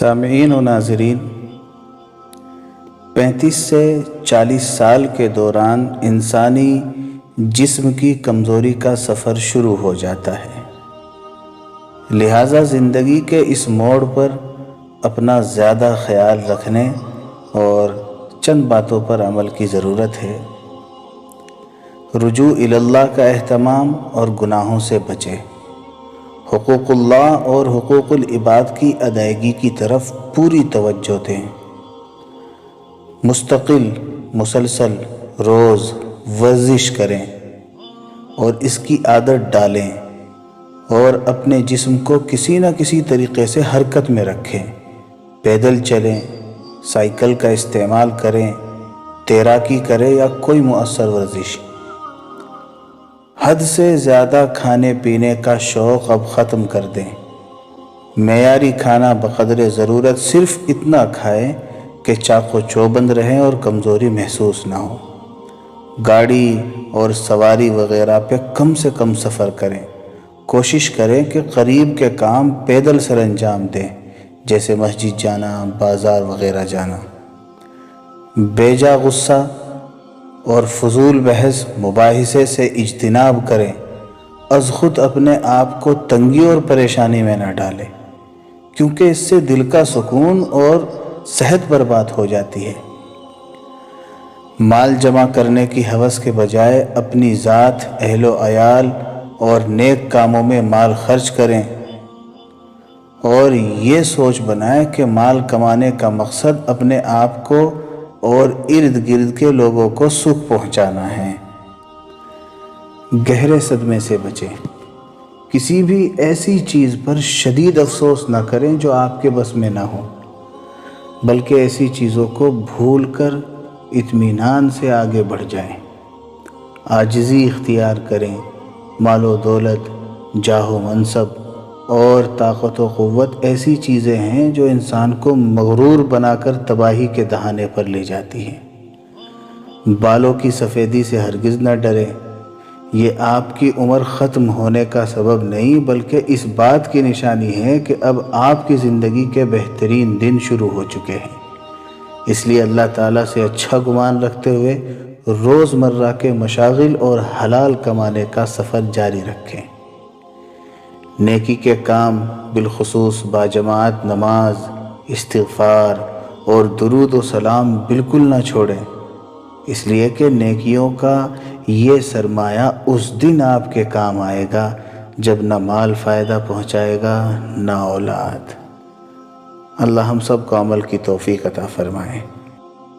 سامعین و ناظرین، 35 سے 40 سال کے دوران انسانی جسم کی کمزوری کا سفر شروع ہو جاتا ہے۔ لہٰذا زندگی کے اس موڑ پر اپنا زیادہ خیال رکھنے اور چند باتوں پر عمل کی ضرورت ہے۔ رجوع اللہ کا اہتمام اور گناہوں سے بچیں۔ حقوق اللہ اور حقوق العباد کی ادائیگی کی طرف پوری توجہ دیں۔ مسلسل روز ورزش کریں اور اس کی عادت ڈالیں اور اپنے جسم کو کسی نہ کسی طریقے سے حرکت میں رکھیں۔ پیدل چلیں، سائیکل کا استعمال کریں، تیراکی کریں یا کوئی مؤثر ورزش۔ حد سے زیادہ کھانے پینے کا شوق اب ختم کر دیں۔ معیاری کھانا بقدر ضرورت صرف اتنا کھائیں کہ چاق و چوبند رہیں اور کمزوری محسوس نہ ہو۔ گاڑی اور سواری وغیرہ پہ کم سے کم سفر کریں۔ کوشش کریں کہ قریب کے کام پیدل سر انجام دیں، جیسے مسجد جانا، بازار وغیرہ جانا۔ بیجا غصہ اور فضول بحث مباحثے سے اجتناب کریں۔ از خود اپنے آپ کو تنگی اور پریشانی میں نہ ڈالیں، کیونکہ اس سے دل کا سکون اور صحت برباد ہو جاتی ہے۔ مال جمع کرنے کی ہوس کے بجائے اپنی ذات، اہل و عیال اور نیک کاموں میں مال خرچ کریں، اور یہ سوچ بنائیں کہ مال کمانے کا مقصد اپنے آپ کو اور ارد گرد کے لوگوں کو سکھ پہنچانا ہے۔ گہرے صدمے سے بچیں۔ کسی بھی ایسی چیز پر شدید افسوس نہ کریں جو آپ کے بس میں نہ ہو، بلکہ ایسی چیزوں کو بھول کر اطمینان سے آگے بڑھ جائیں۔ عاجزی اختیار کریں۔ مال و دولت، جاہ و منصب اور طاقت و قوت ایسی چیزیں ہیں جو انسان کو مغرور بنا کر تباہی کے دہانے پر لے جاتی ہیں۔ بالوں کی سفیدی سے ہرگز نہ ڈریں۔ یہ آپ کی عمر ختم ہونے کا سبب نہیں، بلکہ اس بات کی نشانی ہے کہ اب آپ کی زندگی کے بہترین دن شروع ہو چکے ہیں۔ اس لیے اللہ تعالیٰ سے اچھا گمان رکھتے ہوئے روزمرہ کے مشاغل اور حلال کمانے کا سفر جاری رکھیں۔ نیکی کے کام، بالخصوص باجماعت نماز، استغفار اور درود و سلام بالکل نہ چھوڑیں، اس لیے کہ نیکیوں کا یہ سرمایہ اس دن آپ کے کام آئے گا جب نہ مال فائدہ پہنچائے گا نہ اولاد۔ اللہ ہم سب کو عمل کی توفیق عطا فرمائے۔